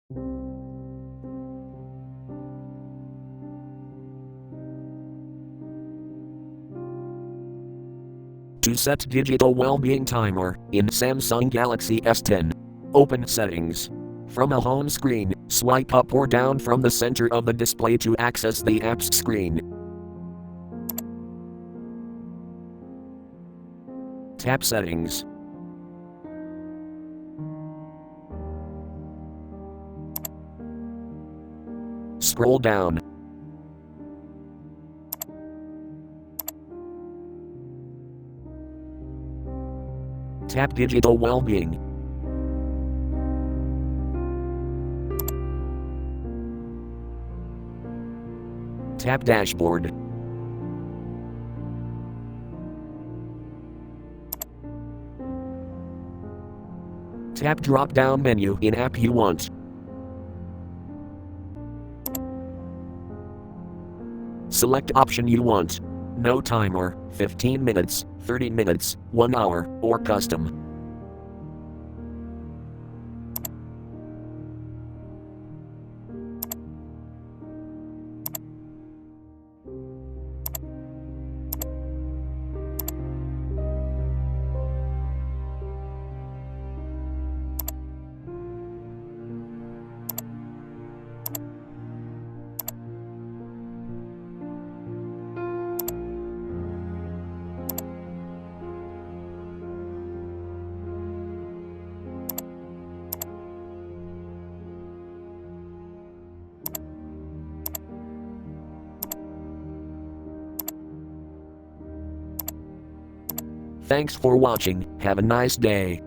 To set digital well-being timer in Samsung Galaxy S10. Open Settings. From a home screen, swipe up or down from the center of the display to access the apps screen. Tap Settings. Scroll down. Tap Digital Wellbeing. Tap Dashboard. Tap drop-down menu in app you want. Select option you want. No timer, 15 minutes, 30 minutes, 1 hour, or custom. Thanks for watching, have a nice day.